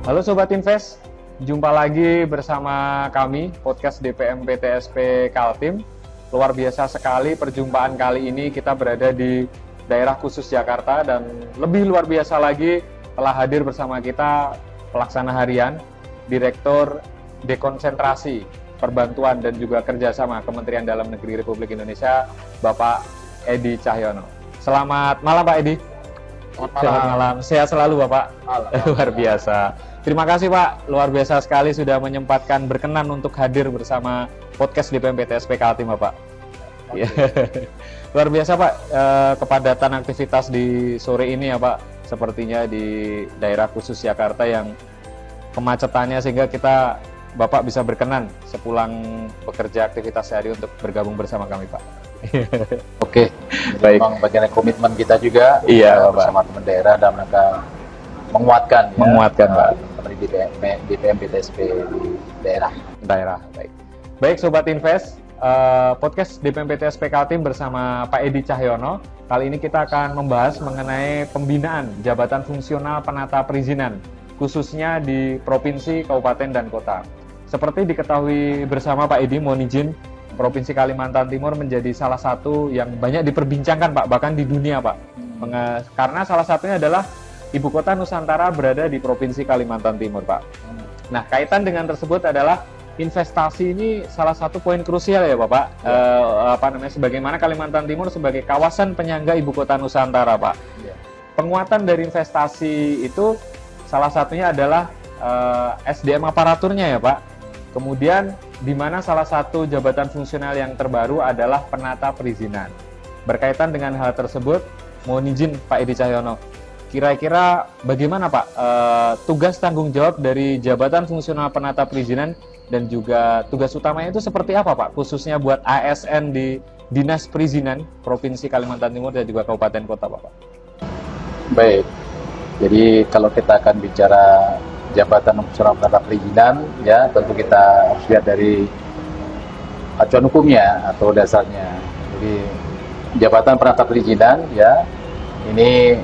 Halo Sobat Invest, jumpa lagi bersama kami, podcast DPM PTSP Kaltim. Luar biasa sekali perjumpaan kali ini, kita berada di daerah khusus Jakarta, dan lebih luar biasa lagi telah hadir bersama kita pelaksana harian, Direktur Dekonsentrasi, Perbantuan dan juga Kerjasama Kementerian Dalam Negeri Republik Indonesia, Bapak Edi Cahyono. Selamat malam Pak Edi. Selamat malam, sehat selalu Bapak. Luar biasa. Terima kasih Pak, luar biasa sekali sudah menyempatkan berkenan untuk hadir bersama podcast DPM PTSP Kaltim Bapak. Okay. Luar biasa Pak, kepadatan aktivitas di sore ini ya Pak, sepertinya di daerah khusus Jakarta yang kemacetannya sehingga Bapak bisa berkenan sepulang bekerja aktivitas sehari untuk bergabung bersama kami Pak. Oke, baik. Memang bagian komitmen kita juga bersama teman daerah dalam rangka menguatkan Pak. Di DPM PTSP di daerah. Baik Sobat Invest, podcast DPM PTSP Kaltim bersama Pak Edi Cahyono. Kali ini kita akan membahas mengenai pembinaan jabatan fungsional penata perizinan, khususnya di provinsi, kabupaten, dan kota. Seperti diketahui bersama Pak Edi, mohon izin, Provinsi Kalimantan Timur menjadi salah satu yang banyak diperbincangkan Pak, bahkan di dunia Pak. Karena salah satunya adalah Ibu Kota Nusantara berada di Provinsi Kalimantan Timur, Pak. Nah, kaitan dengan tersebut adalah investasi ini salah satu poin krusial ya, Bapak. Sebagaimana Kalimantan Timur sebagai kawasan penyangga Ibu Kota Nusantara, Pak. Penguatan dari investasi itu salah satunya adalah SDM aparaturnya ya, Pak. Kemudian di mana salah satu jabatan fungsional yang terbaru adalah penata perizinan. Berkaitan dengan hal tersebut, mohon izin Pak Edi Cahyono, kira-kira bagaimana Pak tugas tanggung jawab dari jabatan fungsional penata perizinan dan juga tugas utamanya itu seperti apa Pak, khususnya buat ASN di Dinas Perizinan Provinsi Kalimantan Timur dan juga Kabupaten Kota Pak? Baik, jadi kalau kita akan bicara jabatan fungsional penata perizinan, ya tentu kita harus lihat dari acuan hukumnya atau dasarnya. Jadi jabatan penata perizinan ya ini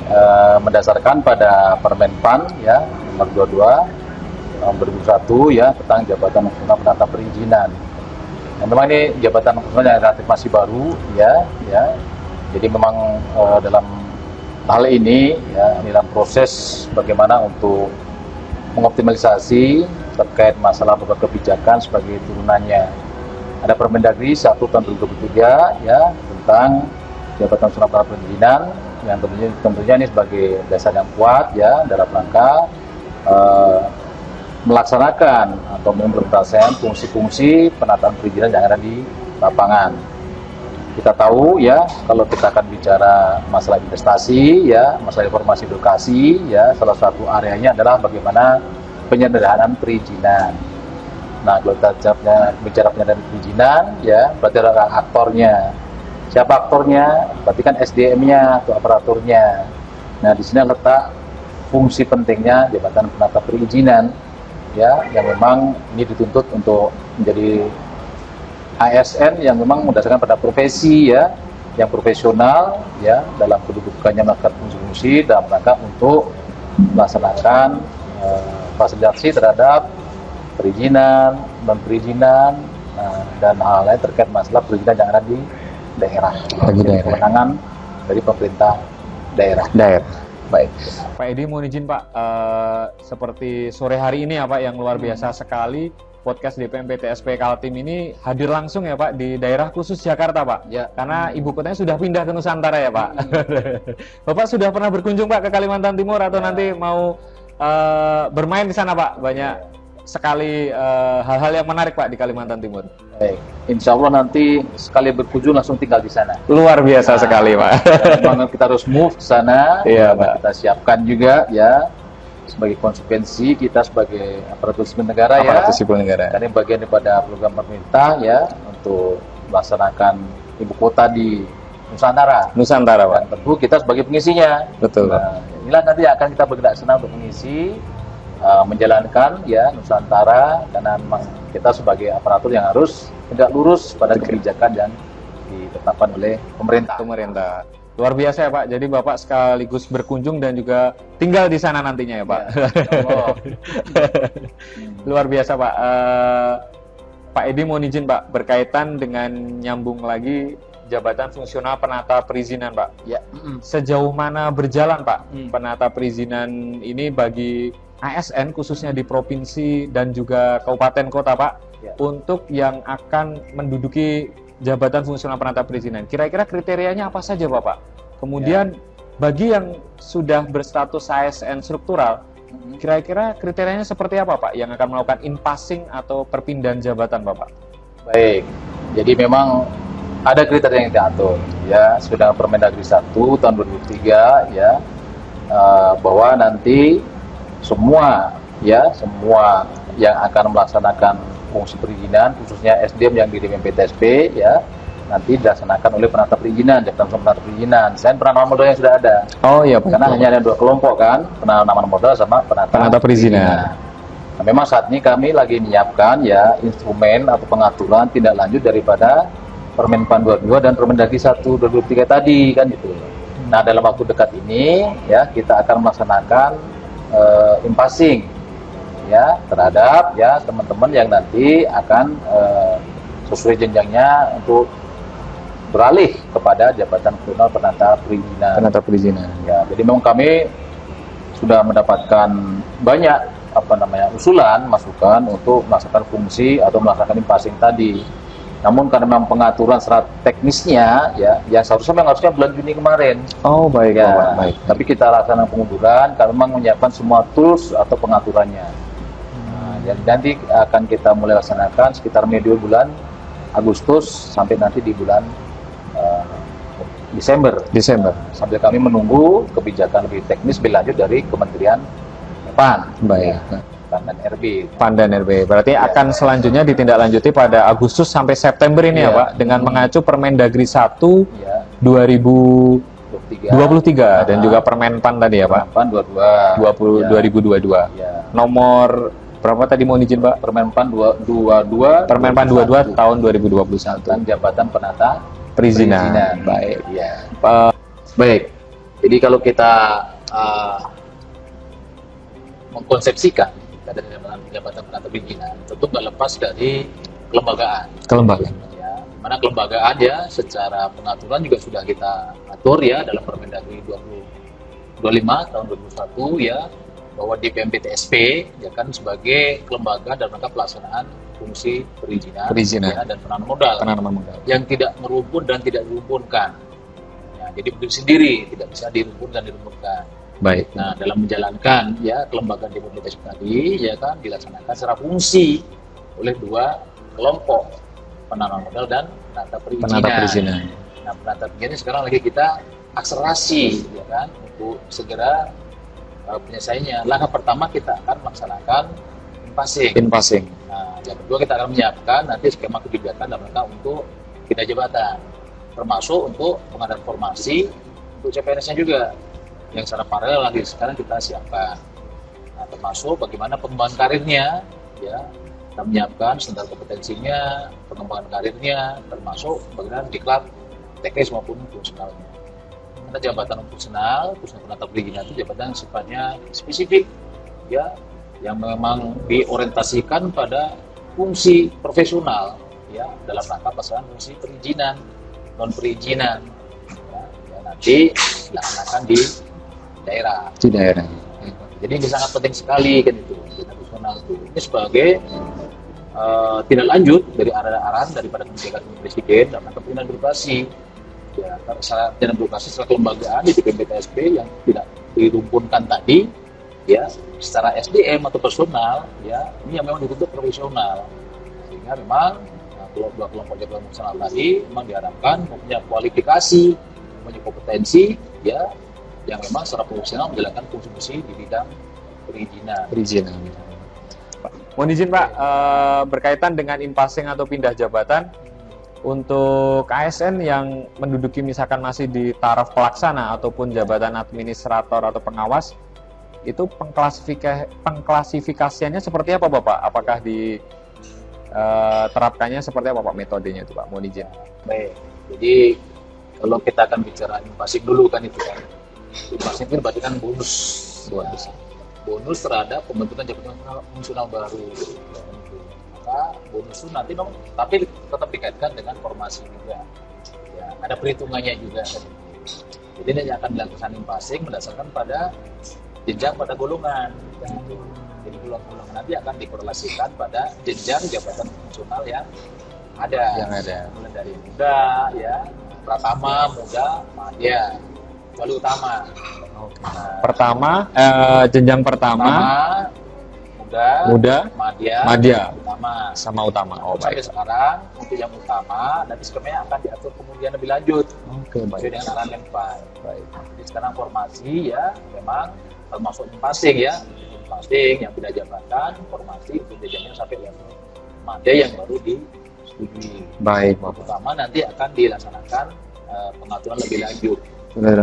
mendasarkan pada Permen PAN ya nomor 22 tahun 2001 ya tentang jabatan fungsional penata perizinan. Yang memang ini jabatan fungsional yang relatif masih baru ya. Jadi memang dalam hal ini ya dalam proses bagaimana untuk mengoptimalisasi terkait masalah beberapa kebijakan sebagai turunannya. Ada Permendagri 1 tahun 2023 ya tentang jabatan fungsional penata perizinan yang tentunya ini sebagai dasar yang kuat ya dalam rangka melaksanakan atau mengimplementasikan fungsi-fungsi penataan perizinan yang ada di lapangan. Kita tahu ya kalau kita akan bicara masalah investasi ya, masalah informasi edukasi ya, salah satu areanya adalah bagaimana penyederhanaan perizinan. Nah, kalau kita bicara penyederhanaan perizinan ya, berarti ada aktornya. Siapa aktornya? Berarti kan SDM-nya atau aparaturnya. Nah, di sini letak fungsi pentingnya jabatan penata perizinan ya, yang memang ini dituntut untuk menjadi ASN yang memang berdasarkan pada profesi ya, yang profesional ya dalam kedudukannya melakukan fungsi-fungsi dalam rangka untuk melaksanakan fasilitasi terhadap perizinan, non-perizinan dan hal lain terkait masalah perizinan yang ada di daerah. Kewenangan dari pemerintah daerah. Baik. Pak Edi mohon izin Pak, seperti sore hari ini ya Pak yang luar biasa sekali. Podcast DPM PTSP Kaltim ini hadir langsung ya Pak di daerah khusus Jakarta Pak ya, karena ibu kotanya sudah pindah ke Nusantara ya Pak. Bapak sudah pernah berkunjung Pak ke Kalimantan Timur atau nanti mau bermain di sana Pak? Banyak sekali hal-hal yang menarik Pak di Kalimantan Timur. Baik, insya Allah nanti sekali berkunjung langsung tinggal di sana. Luar biasa sekali Pak. Memang kita harus move ke sana, iya, Pak. Kita siapkan juga ya sebagai konsekuensi kita sebagai aparatur sipil negara Ini bagian daripada program pemerintah ya untuk melaksanakan ibu kota di Nusantara Pak. Dan tentu kita sebagai pengisinya. Betul. Nah, inilah nanti akan kita bergerak senang untuk mengisi menjalankan ya Nusantara, karena memang kita sebagai aparatur yang harus tegak lurus pada kebijakan yang ditetapkan oleh pemerintah. Luar biasa ya Pak. Jadi Bapak sekaligus berkunjung dan juga tinggal di sana nantinya ya Pak. Ya, Allah. Luar biasa Pak. Pak Edi mohon izin Pak, berkaitan dengan nyambung lagi jabatan fungsional penata perizinan Pak. Ya. Sejauh mana berjalan Pak penata perizinan ini bagi ASN khususnya di provinsi dan juga kabupaten kota Pak, Ya. untuk yang akan menduduki jabatan fungsional penata perizinan. Kira-kira kriterianya apa saja Bapak? Kemudian bagi yang sudah berstatus ASN struktural, kira-kira kriterianya seperti apa Pak yang akan melakukan in-passing atau perpindahan jabatan Bapak? Baik, jadi memang ada kriteria yang diatur ya, sudah Permendagri 1 tahun 2003 ya, bahwa nanti semua yang akan melaksanakan fungsi perizinan, khususnya SDM yang di DPMPTSP ya, nanti dilaksanakan oleh penata perizinan, jabatan penata perizinan. Selain penanaman modal yang sudah ada. Oh iya Pak. Karena hanya ada 2 kelompok kan, penanaman modal sama penata perizinan. Nah, memang saat ini kami lagi menyiapkan ya instrumen atau pengaturan tindak lanjut daripada Permen-PAN 22 dan Permendagri 1 2023 tadi kan gitu. Nah, dalam waktu dekat ini ya kita akan melaksanakan in-passing ya terhadap ya teman-teman yang nanti akan sesuai jenjangnya untuk beralih kepada jabatan fungsional penata perizinan. Ya, jadi memang kami sudah mendapatkan banyak usulan, masukan untuk melaksanakan fungsi atau melaksanakan in-passing tadi. Namun karena memang pengaturan secara teknisnya ya, yang seharusnya bulan Juni kemarin. Oh baik ya, Bapak, baik. Tapi kita laksanakan pengunduran karena memang menyiapkan semua tools atau pengaturannya. Nah, jadi nanti akan kita mulai laksanakan sekitar medio bulan Agustus sampai nanti di bulan Desember. Sambil kami menunggu kebijakan lebih teknis berlanjut dari Kementerian PAN. Baik. PAN dan RB. Berarti akan selanjutnya ditindaklanjuti pada Agustus sampai September ini ya Pak, dengan mengacu Permendagri 1 2023 dan juga Permen-PAN tadi ya Pak. PAN 2022. Ya. Nomor berapa tadi mohon izin Pak? Permen-PAN 22 tahun 2021. Dan jabatan penata perizinan. Baik. Ya. Baik. Jadi kalau kita mengkonsepsikan dari jabatan penata perizinan, tentu nggak lepas dari kelembagaan. Ya, mana kelembagaan ya, secara pengaturan juga sudah kita atur ya dalam Permendagri 25 tahun 2021 ya, bahwa DPMPTSP ya kan sebagai kelembagaan dalam rangka pelaksanaan fungsi perizinan. Ya, dan penanaman modal yang tidak merumpun dan tidak dirumpunkan. Ya, jadi berdiri sendiri, tidak bisa dirumpun dan dirumpunkan. Baik. Nah, dalam menjalankan ya kelembagaan DPMPTSP tadi ya kan dilaksanakan secara fungsi oleh 2 kelompok, penanaman modal dan penata perizinan. Nah, penata perizinan sekarang lagi kita akselerasi ya kan untuk segera penyelesaiannya. Langkah pertama kita akan melaksanakan in-passing. Nah, yang kedua kita akan menyiapkan nanti skema kebijakan dalam rangka untuk pindah jabatan, termasuk untuk pengadaan formasi untuk CPNS-nya juga, yang secara paralel lagi sekarang kita siapkan. Nah, termasuk bagaimana pengembangan karirnya, ya, kita menyiapkan standar kompetensinya, pengembangan karirnya, termasuk bagaimana diklat teknis maupun fungsionalnya. Karena jabatan fungsional, khususnya penata perizinan itu jabatan yang sifatnya spesifik, ya, yang memang diorientasikan pada fungsi profesional, ya, dalam rangka pelaksanaan fungsi perizinan, non perizinan, ya, nanti dilaksanakan di daerah. Jadi ini sangat penting sekali kan itu, fungsional itu. Ini sebagai tindak lanjut dari arahan daripada kebijakan Presiden dalam rangka pembinaan birokrasi. Ya, dan birokrasi secara kelembagaan di DPMPTSP yang tidak dirumpunkan tadi, ya, secara SDM atau personal, ya, ini yang memang dituntut profesional. Sehingga memang dua kelompok jabatan fungsional tadi memang diharapkan mempunyai kualifikasi, mempunyai kompetensi, ya, yang memang secara profesional menjalankan fungsi di bidang perizinan. Mohon izin Pak, berkaitan dengan in-passing atau pindah jabatan untuk ASN yang menduduki misalkan masih di taraf pelaksana ataupun jabatan administrator atau pengawas, itu pengklasifikasiannya seperti apa Bapak? Apakah terapkannya seperti apa Pak metodenya itu Pak? Mohon izin. Baik, jadi kalau kita akan bicara passing dulu kan itu kan. Passing itu berarti kan bonus. Bonus terhadap pembentukan jabatan fungsional baru. Maka bonus itu nanti dong, tapi tetap dikaitkan dengan formasi juga. Ya, ada perhitungannya juga. Jadi ini akan dilakukan passing berdasarkan pada jenjang pada golongan. Jadi golongan nanti akan dikorelasikan pada jenjang jabatan fungsional yang ada. Mulai dari muda, ya, pratama, muda, madya, lalu utama. Pertama, jenjang pertama, muda, madya, sama utama. Sampai sekarang untuk yang utama nanti skemanya akan diatur kemudian lebih lanjut. Sesuai dengan arahan Menpan. Jadi sekarang formasi ya memang termasuk passing ya, passing yang beda jabatan, formasi itu jenjangnya sampai level madya yang baru disetujui. Baik. Utama nanti akan dilaksanakan pengaturan lebih lanjut,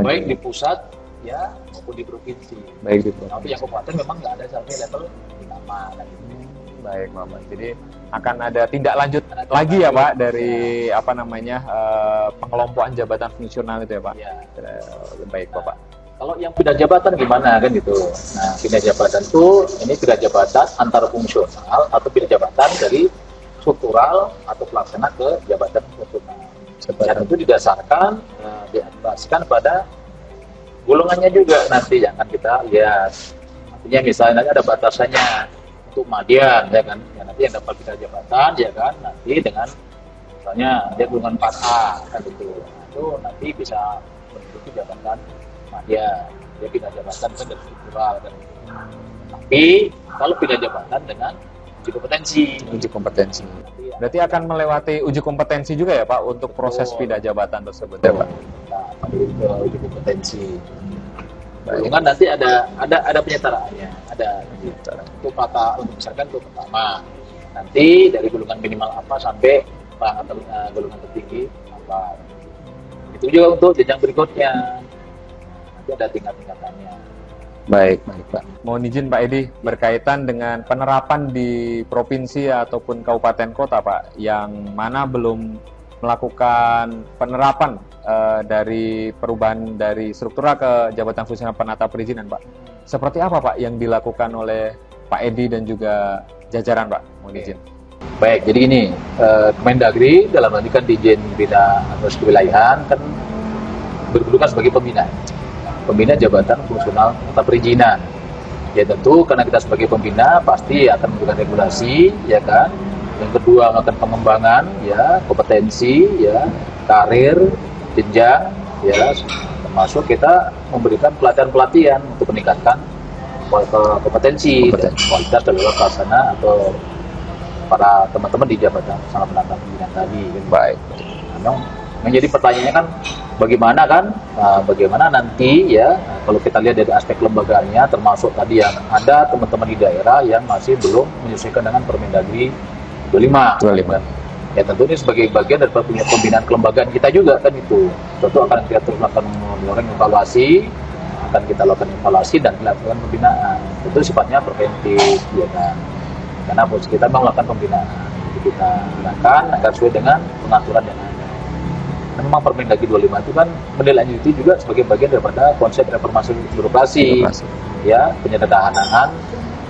baik di pusat ya maupun di provinsi. Baik di provinsi. Tapi yang kabupaten memang nggak ada sampai level utama. Baik Bapak. Jadi akan ada tindak lanjut lagi ya Pak dari pengelompokan jabatan fungsional itu ya Pak. Ya. Baik Bapak. Kalau yang pindah jabatan gimana kan gitu. Nah, pindah jabatan itu ini pindah jabatan antara fungsional atau pindah jabatan dari struktural atau pelaksana ke jabatan fungsional. Dan itu didasarkan diadaptasikan pada golongannya juga nanti yang akan kita lihat. Artinya misalnya ada batasannya untuk madya ya kan. Ya, nanti yang dapat pindah jabatan ya kan nanti dengan misalnya dia golongan 4A kan gitu. Nah, itu nanti bisa menduduki jabatan madya. Dia pindah jabatan kan dari struktural kan. Tapi kalau pindah jabatan dengan uji kompetensi. Berarti akan melewati uji kompetensi juga ya Pak untuk proses pindah jabatan tersebut ya Pak. Nah, uji kompetensi. Golongan nanti ada penyetaraannya, ada untuk misalkan untuk pertama nanti dari golongan minimal apa sampai golongan tertinggi apa. Itu juga untuk jenjang berikutnya. Nanti ada tingkat-tingkatannya. Baik Pak. Mohon izin Pak Edi berkaitan dengan penerapan di provinsi ataupun kabupaten kota Pak yang mana belum melakukan penerapan dari perubahan dari struktural ke jabatan fungsional penata perizinan Pak. Seperti apa Pak yang dilakukan oleh Pak Edi dan juga jajaran Pak? Mohon izin. Baik, jadi ini Kemendagri dalam hal ini kan Dijen Bina Administrasi Kewilayahan kan berkedudukan sebagai pembina jabatan fungsional penata perizinan. Ya tentu karena kita sebagai pembina pasti akan memberikan regulasi, ya kan. Yang kedua melakukan pengembangan, ya kompetensi, ya karir, jenjang, ya termasuk kita memberikan pelatihan untuk meningkatkan kompetensi dan kualitas dari pelaksana atau para teman-teman di jabatan fungsional penata perizinan tadi. Baik. Menjadi pertanyaannya kan bagaimana nanti ya kalau kita lihat dari aspek lembaganya termasuk tadi yang ada teman-teman di daerah yang masih belum menyesuaikan dengan Permendagri 25. Ya tentu ini sebagai bagian dari pembinaan kelembagaan kita juga kan itu. Tentu akan kita terus melakukan evaluasi, dan dilakukan pembinaan. Tentu sifatnya preventif ya kan. Karena kita memang melakukan pembinaan. Jadi kita gunakan agar sesuai dengan pengaturan yang ada. Memang Permendagri 25 itu kan menindaklanjuti juga sebagai bagian daripada konsep reformasi birokrasi. Ya, penyederhanaan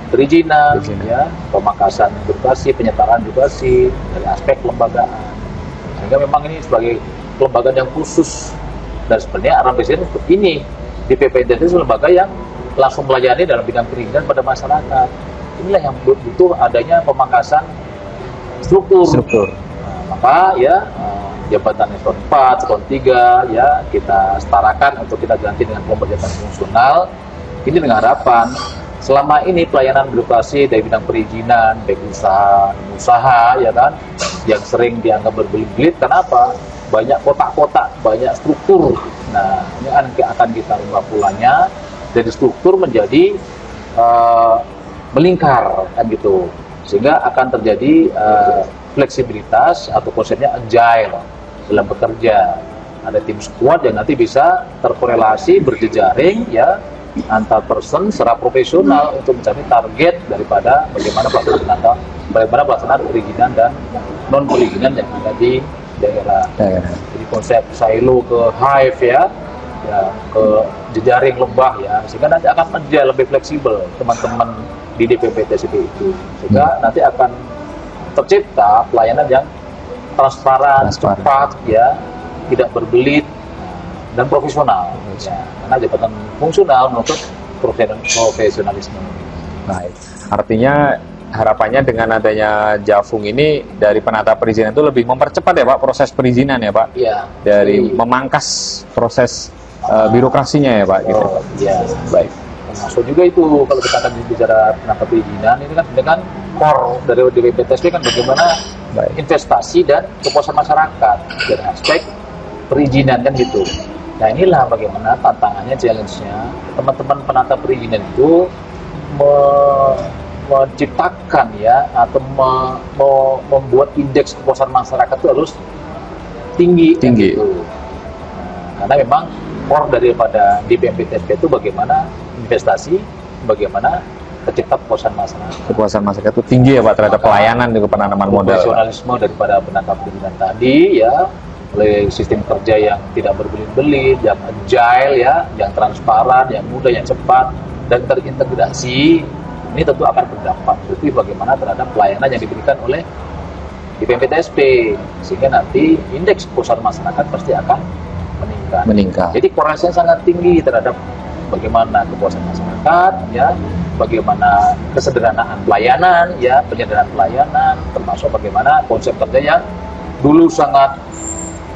perizinan, ya, pemangkasan birokrasi, penyetaraan birokrasi dari aspek kelembagaan. Sehingga memang ini sebagai kelembagaan yang khusus dan sebenarnya arahan presiden untuk ini di PPNT itu lembaga yang langsung melayani dalam bidang perizinan pada masyarakat. Inilah yang butuh adanya pemangkasan struktur. Nah, maka ya jabatan eselon 4, eselon 3 ya kita setarakan untuk kita ganti dengan kelompok jabatan fungsional. Ini dengan harapan selama ini pelayanan birokrasi dari bidang perizinan, baik usaha ya kan, yang sering dianggap berbelit-belit. Kenapa? Banyak kotak-kotak, banyak struktur. Nah, ini akan kita ubah polanya dari struktur menjadi melingkar kan gitu, sehingga akan terjadi fleksibilitas atau konsepnya agile dalam bekerja. Ada tim squad yang nanti bisa terkorelasi berjejaring ya antar person secara profesional untuk mencari target daripada bagaimana pelaksanaan perizinan dan non perizinan yang ada di daerah. Jadi konsep silo ke hive ya ke jejaring lembah ya, sehingga nanti akan menjadi lebih fleksibel teman-teman di DPPTSP itu, sehingga nanti akan tercipta pelayanan yang transparan, cepat ya, tidak berbelit dan profesional ya, karena jabatan fungsional menuntut profesionalisme. Baik. Artinya harapannya dengan adanya Jafung ini dari penata perizinan itu lebih mempercepat ya Pak proses perizinan ya Pak? Iya. Dari memangkas proses birokrasinya ya Pak gitu. Iya. Baik. Termasuk juga itu kalau kita akan bicara penata perizinan ini kan dengan core dari DPPTSP kan bagaimana investasi dan kepuasan masyarakat dari aspek perizinan kan gitu. Nah inilah bagaimana tantangannya, challenge-nya teman-teman penata perizinan itu menciptakan ya atau membuat indeks kepuasan masyarakat itu harus tinggi. Gitu. Nah, karena memang core daripada DPMPTSP itu bagaimana investasi, bagaimana tercipta kepuasan masyarakat. Kepuasan masyarakat itu tinggi ya Pak terhadap pelayanan juga penanaman modal. Profesionalisme daripada penata perizinan tadi ya, oleh sistem kerja yang tidak berbelit-belit, yang agile ya, yang transparan, yang mudah, yang cepat dan terintegrasi. Ini tentu akan berdampak positif bagaimana terhadap pelayanan yang diberikan oleh DPMPTSP, sehingga nanti indeks kepuasan masyarakat pasti akan meningkat. Jadi korelasinya sangat tinggi terhadap bagaimana kepuasan masyarakat, ya, bagaimana kesederhanaan pelayanan, ya, penyederhanaan pelayanan, termasuk bagaimana konsep kerja yang dulu sangat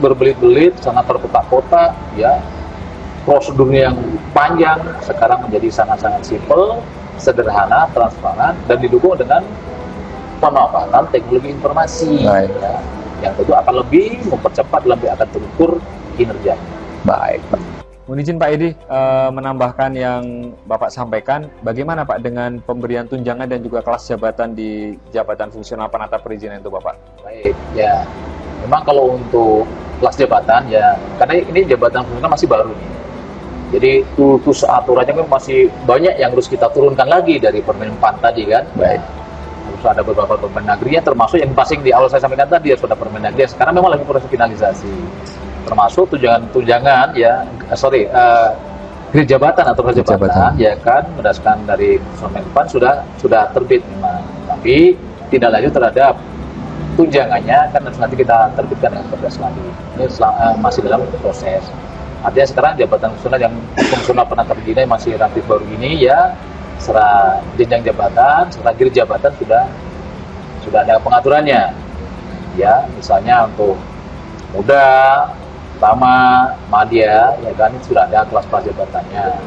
berbelit-belit, sangat terkotak-kotak, ya, prosedurnya yang panjang, sekarang menjadi sangat-sangat simpel, sederhana, transparan, dan didukung dengan pemanfaatan teknologi informasi, ya, yang tentu akan lebih mempercepat, lebih akan terukur kinerja. Baik. Mohon izin Pak Edi menambahkan yang Bapak sampaikan, bagaimana Pak dengan pemberian tunjangan dan juga kelas jabatan di jabatan fungsional penata perizinan itu Bapak? Baik, ya. Memang kalau untuk kelas jabatan ya, karena ini jabatan fungsional masih baru nih. Jadi tools aturannya kan masih banyak yang harus kita turunkan lagi dari Permen PAN tadi kan. Baik. Harus ada beberapa Permendagri termasuk yang passing di awal saya sampaikan tadi, harus ada Permendagri sekarang memang lagi proses finalisasi. Termasuk tunjangan ya, grade jabatan atau kelas jabatan ya kan berdasarkan dari Permen PAN sudah terbit memang. Tapi tidak lanjut terhadap tunjangannya kan harus nanti kita terbitkan dengan perpres lagi. Ini masih dalam proses. Artinya sekarang jabatan fungsional penata perizinan masih relatif baru ini ya, secara jenjang jabatan, secara grade jabatan sudah ada pengaturannya. Ya, misalnya untuk muda, utama, madya, ya kan sudah ada kelas jabatannya.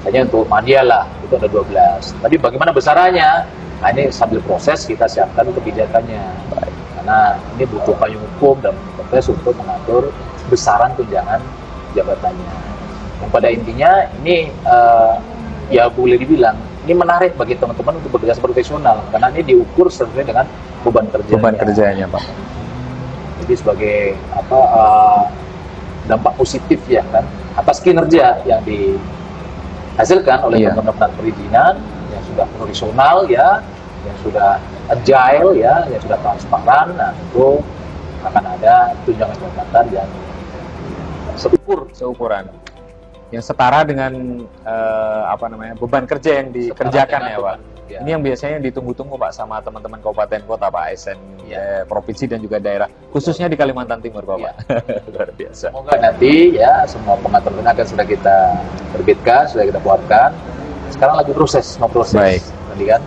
Hanya untuk madya lah, itu ada 12. Tapi bagaimana besarannya? Nah ini sambil proses kita siapkan kebijakannya. Baik. Karena ini butuh payung hukum dan proses untuk mengatur besaran tunjangan jabatannya. Yang pada intinya ini ya boleh dibilang ini menarik bagi teman-teman untuk bekerja profesional karena ini diukur sesuai dengan beban kerjanya Pak. Jadi sebagai dampak positif ya kan atas kinerja yang dihasilkan oleh teman-teman perizinan yang sudah profesional ya, yang sudah agile ya, yang sudah transparan. Nah itu akan ada tunjangan jabatan yang seukuran yang setara dengan beban kerja yang dikerjakan ya Pak. Ya. Ini yang biasanya ditunggu-tunggu Pak sama teman-teman kabupaten kota Pak, ASN provinsi dan juga daerah khususnya di Kalimantan Timur Bapak. Luar biasa. Semoga nanti ya semua pengaturan akan sudah kita terbitkan, sudah kita buatkan. Sekarang lagi proses. Baik. Tadi kan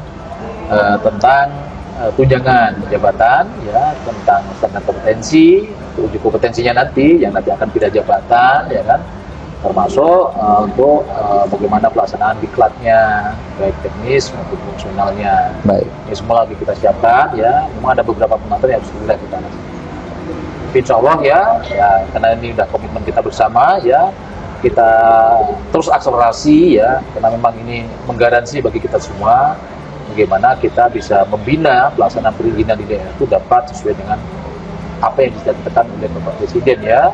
tentang tunjangan jabatan ya, tentang kompetensi, uji kompetensinya nanti yang nanti akan pindah jabatan ya kan, termasuk untuk bagaimana pelaksanaan diklatnya baik teknis maupun fungsionalnya. Baik. Ini semua lagi kita siapkan ya. Memang ada beberapa pengaturan yang harus kita lakukan. Insya Allah ya, karena ini udah komitmen kita bersama ya, kita terus akselerasi ya, karena memang ini menggaransi bagi kita semua bagaimana kita bisa membina pelaksanaan perizinan di daerah itu dapat sesuai dengan apa yang ditetapkan oleh Bapak Presiden ya,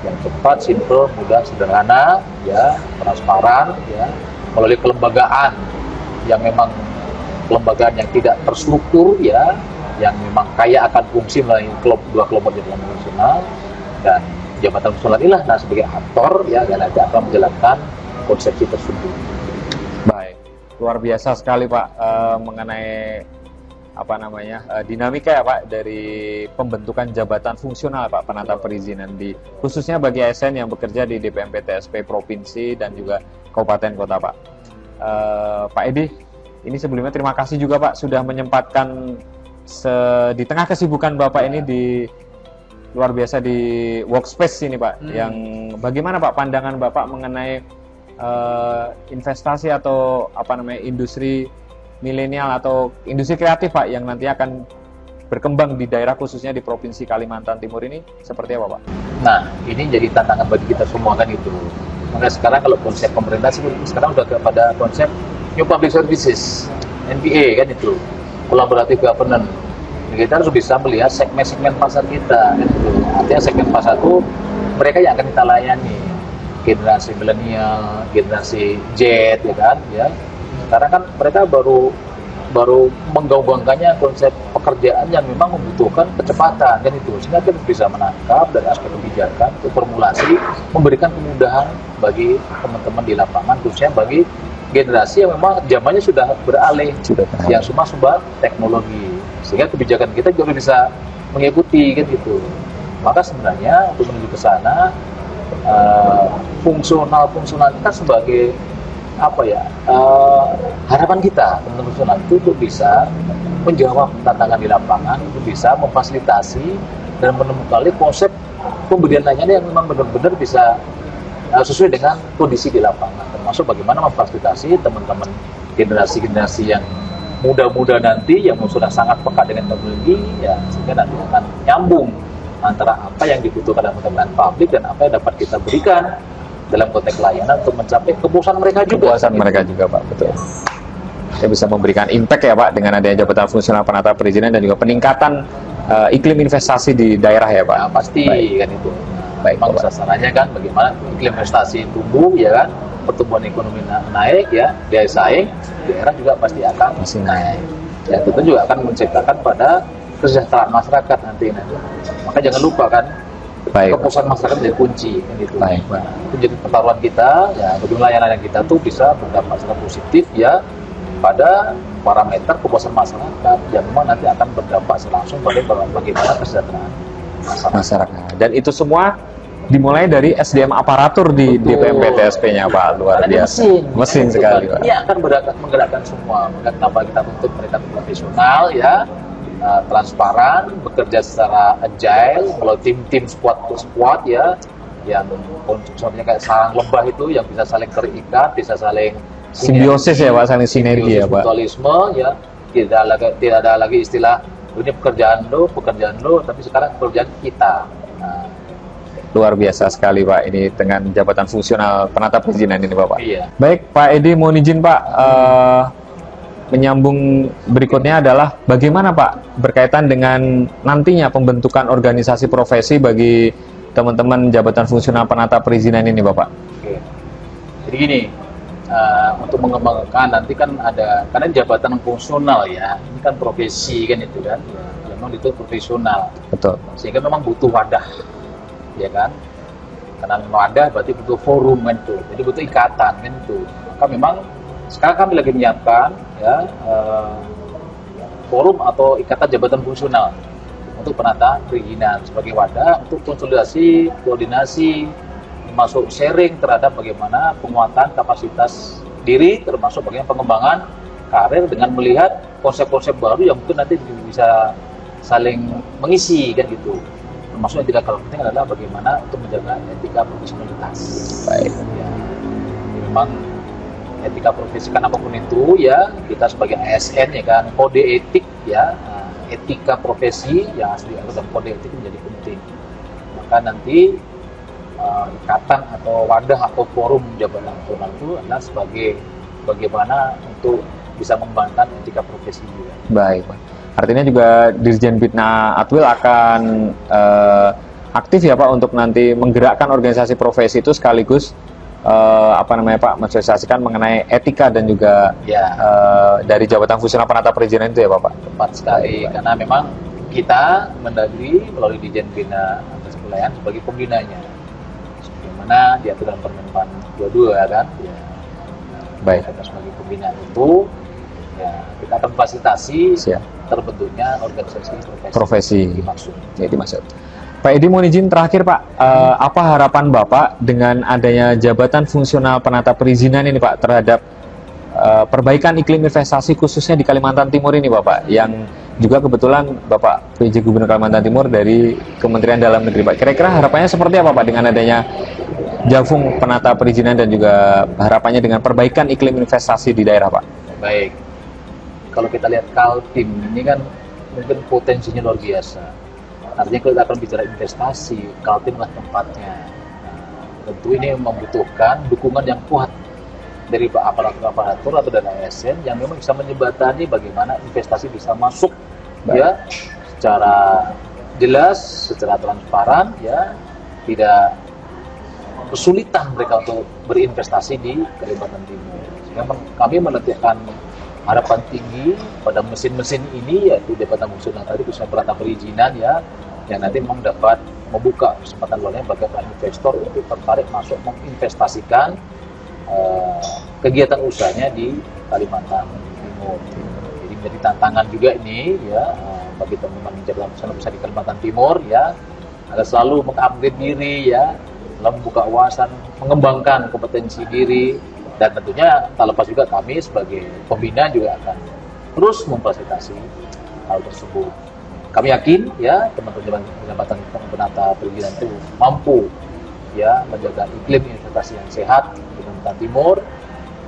yang cepat, simpel, mudah, sederhana, ya, transparan, ya, melalui kelembagaan yang memang kelembagaan yang tidak terstruktur ya, yang memang kaya akan fungsi melalui dua kelompok jabatan fungsional, dan jabatan fungsional inilah nah sebagai aktor ya dan nanti akan menjalankan konsepsi tersebut. Baik, luar biasa sekali Pak mengenai apa namanya dinamika ya Pak dari pembentukan jabatan fungsional Pak penata perizinan di khususnya bagi ASN yang bekerja di DPMP-TSP provinsi dan juga kabupaten kota Pak. Pak Edi, ini sebelumnya terima kasih juga Pak sudah menyempatkan di tengah kesibukan Bapak ini di luar biasa di workspace ini Pak. Yang bagaimana Pak pandangan Bapak mengenai investasi atau apa namanya industri milenial atau industri kreatif Pak yang nanti akan berkembang di daerah khususnya di Provinsi Kalimantan Timur ini seperti apa Pak? Nah, ini jadi tantangan bagi kita semua kan itu. Maka sekarang kalau konsep pemerintah sekarang udah kepada konsep New Public Services, NPA kan itu, Collaborative Governance. Kita harus bisa melihat segmen-segmen pasar kita kan itu. Artinya segmen pasar itu mereka yang akan kita layani, generasi milenial, generasi Z ya kan ya. Karena kan mereka baru menggaung-gaungkannya konsep pekerjaan yang memang membutuhkan kecepatan kan itu, sehingga kita bisa menangkap dari aspek kebijakan, formulasi, memberikan kemudahan bagi teman-teman di lapangan, khususnya bagi generasi yang memang zamannya sudah beralih, yang semua serba teknologi, sehingga kebijakan kita juga bisa mengikuti kan gitu. Maka sebenarnya untuk menuju ke sana fungsional kita sebagai apa ya harapan kita teman-teman fungsional itu untuk bisa menjawab tantangan di lapangan, untuk bisa memfasilitasi dan menemukan konsep pemberian layanan yang memang benar-benar bisa sesuai dengan kondisi di lapangan, termasuk bagaimana memfasilitasi teman-teman generasi-generasi yang muda-muda nanti yang sudah sangat peka dengan teknologi ya, sehingga nanti akan nyambung antara apa yang dibutuhkan dalam kepentingan publik dan apa yang dapat kita berikan dalam konteks layanan untuk mencapai kepuasan mereka juga. Kepuasan mereka juga Pak, betul. Kita bisa memberikan impact ya Pak dengan adanya jabatan fungsional penata perizinan dan juga peningkatan iklim investasi di daerah ya Pak. Ya, pasti kan itu. Baik, memang sasarannya kan bagaimana iklim investasi tumbuh ya kan, pertumbuhan ekonomi naik ya, daya saing daerah juga pasti akan naik. Ya tentu juga akan menciptakan pada kesejahteraan masyarakat nanti. Maka jangan lupa kan, kepuasan masyarakat menjadi kunci kan gitu. Baik. Nah, itu jadi pertaruhan kita ya, bagaimana layanan yang kita tuh bisa berdampak secara positif ya pada parameter kepuasan masyarakat yang memang nanti akan berdampak langsung pada bagaimana kesejahteraan masyarakat. Dan itu semua dimulai dari SDM aparatur di DPMP-TSP-nya Pak, luar biasa. Mesin sekali Pak. Ini akan menggerakkan semua. Maka kenapa kita tuntut mereka profesional ya, transparan, bekerja secara agile, melalui tim-tim squad ya, yang konsepnya kayak sarang lebah itu yang bisa saling terikat, bisa saling simbiosis ya Pak, saling sinergi ya Pak. Mutualisme ya, tidak ada lagi istilah ini pekerjaan lo, tapi sekarang pekerjaan kita. Nah, luar biasa sekali Pak ini dengan jabatan fungsional penata perizinan ini Bapak. Iya. Baik Pak Edi, mohon izin Pak menyambung berikutnya adalah bagaimana Pak berkaitan dengan nantinya pembentukan organisasi profesi bagi teman-teman jabatan fungsional penata perizinan ini Bapak. Oke. Jadi gini, untuk mengembangkan nanti kan ada, karena jabatan fungsional ya, ini kan profesi kan itu kan, ya, memang itu profesional. Betul. Sehingga memang butuh wadah, ya kan? Karena wadah berarti butuh forum kan itu, jadi butuh ikatan kan itu. Maka memang sekarang kami lagi menyiapkan ya forum atau ikatan jabatan fungsional untuk penata perizinan sebagai wadah untuk konsolidasi, koordinasi, termasuk sharing terhadap bagaimana penguatan kapasitas diri, termasuk bagaimana pengembangan karir dengan melihat konsep-konsep baru yang mungkin nanti bisa saling mengisi kan gitu. Termasuk yang tidak kalah penting adalah bagaimana untuk menjaga etika profesionalitas. Baik. Ya, memang etika profesi kan apapun itu ya, kita sebagai ASN ya kan, kode etik ya, etika profesi yang asli dalam kode etik menjadi penting. Maka nanti ikatan atau wadah atau forum jabatan fungsional itu adalah sebagai bagaimana untuk bisa mengembangkan etika profesi juga. Baik, Pak. Artinya juga Dirjen Bidna Atwil akan aktif ya Pak untuk nanti menggerakkan organisasi profesi itu sekaligus Pak, mensosialisasikan mengenai etika dan juga dari jabatan fungsional penata perizinan itu ya Bapak? Tepat sekali, karena memang kita Mendagri melalui Dirjen Bina Atas Wilayah sebagai pembinanya, sebagaimana diatur dalam Permen 22 kan, ya. Baik. Kita sebagai pembina itu, ya kita akan fasilitasi terbentuknya organisasi profesi dimaksud. Pak Edi, mohon izin terakhir Pak, apa harapan Bapak dengan adanya jabatan fungsional penata perizinan ini Pak terhadap perbaikan iklim investasi khususnya di Kalimantan Timur ini Bapak, yang juga kebetulan Bapak PJ Gubernur Kalimantan Timur dari Kementerian Dalam Negeri Pak. Kira-kira harapannya seperti apa Pak dengan adanya Javung penata perizinan dan juga harapannya dengan perbaikan iklim investasi di daerah Pak? Baik, kalau kita lihat Kaltim ini kan mungkin potensinya luar biasa. Artinya kalau kita akan bicara investasi, Kaltimlah tempatnya. Tentu ini membutuhkan dukungan yang kuat dari aparatur atau dari ASN yang memang bisa menjembatani bagaimana investasi bisa masuk ya secara jelas, secara transparan, ya tidak kesulitan mereka untuk berinvestasi di Kalimantan Timur. Sehingga kami menetapkan harapan tinggi pada mesin-mesin ini, yaitu jabatan fungsional tadi khususnya penata perizinan ya, yang nanti memang dapat membuka kesempatan luarnya bagi para investor untuk tertarik masuk menginvestasikan kegiatan usahanya di Kalimantan Timur. Jadi menjadi tantangan juga ini ya bagi teman-teman jabatan fungsional usaha di Kalimantan Timur ya, agar selalu mengupgrade diri ya, dalam membuka wawasan, mengembangkan kompetensi diri. Dan tentunya tak lepas juga kami sebagai pembina juga akan terus memfasilitasi hal tersebut. Kami yakin ya teman-teman jabatan penata perizinan itu mampu ya menjaga iklim investasi yang sehat di Kalimantan Timur,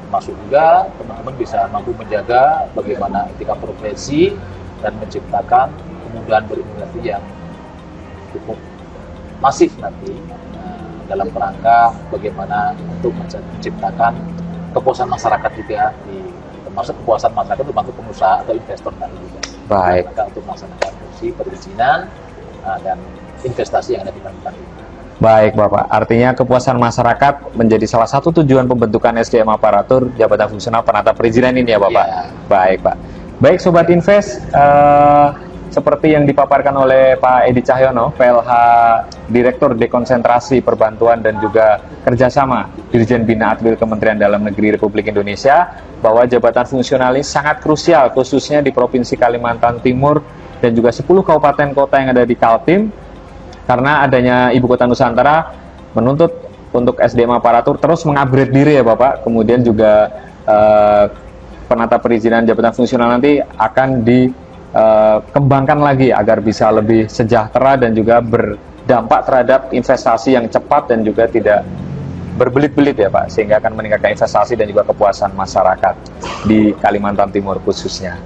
termasuk juga teman-teman bisa mampu menjaga bagaimana etika profesi dan menciptakan kemudahan berinvestasi yang cukup masif nanti dalam kerangka bagaimana untuk menciptakan kepuasan masyarakat juga, termasuk kepuasan masyarakat termasuk pengusaha atau investor tadi juga. Baik. Untuk melaksanakan fungsi perizinan dan investasi yang ada di Kalimantan Timur. Baik Bapak, artinya kepuasan masyarakat menjadi salah satu tujuan pembentukan SDM aparatur jabatan fungsional penata perizinan ini ya Bapak? Ya. Baik Pak. Baik Sobat Invest, seperti yang dipaparkan oleh Pak Edi Cahyono, PLH Direktur Dekonsentrasi Perbantuan dan juga Kerjasama Dirjen Bina Admil Kementerian Dalam Negeri Republik Indonesia, bahwa jabatan fungsional ini sangat krusial khususnya di Provinsi Kalimantan Timur dan juga 10 kabupaten kota yang ada di Kaltim, karena adanya Ibu Kota Nusantara menuntut untuk SDM aparatur terus mengupgrade diri ya Bapak, kemudian juga penata perizinan jabatan fungsional nanti akan kembangkan lagi agar bisa lebih sejahtera dan juga berdampak terhadap investasi yang cepat dan juga tidak berbelit-belit ya Pak, sehingga akan meningkatkan investasi dan juga kepuasan masyarakat di Kalimantan Timur khususnya.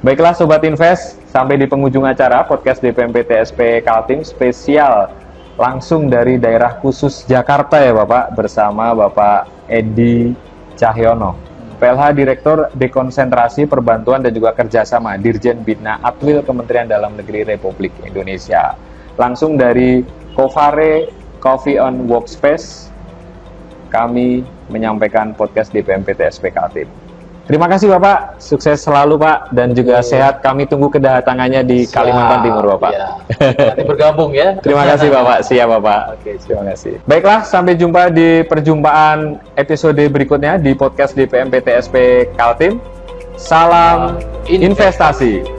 Baiklah Sobat Invest, sampai di penghujung acara podcast DPMP TSP Kaltim spesial langsung dari daerah khusus Jakarta ya Bapak, bersama Bapak Edi Cahyono, PLH Direktur Dekonsentrasi Perbantuan dan juga Kerjasama Dirjen Bina Admil Kementerian Dalam Negeri Republik Indonesia. Langsung dari Covare Coffee on Workspace, kami menyampaikan podcast DPMP TSP Kaltim. Terima kasih Bapak, sukses selalu Pak, dan juga sehat. Kami tunggu kedatangannya di Kalimantan Timur Bapak. Ya. Nanti bergabung ya. Terima kasih Bapak, siap Bapak. Oke, terima kasih. Baiklah, sampai jumpa di perjumpaan episode berikutnya di podcast DPMP TSP Kaltim. Salam investasi.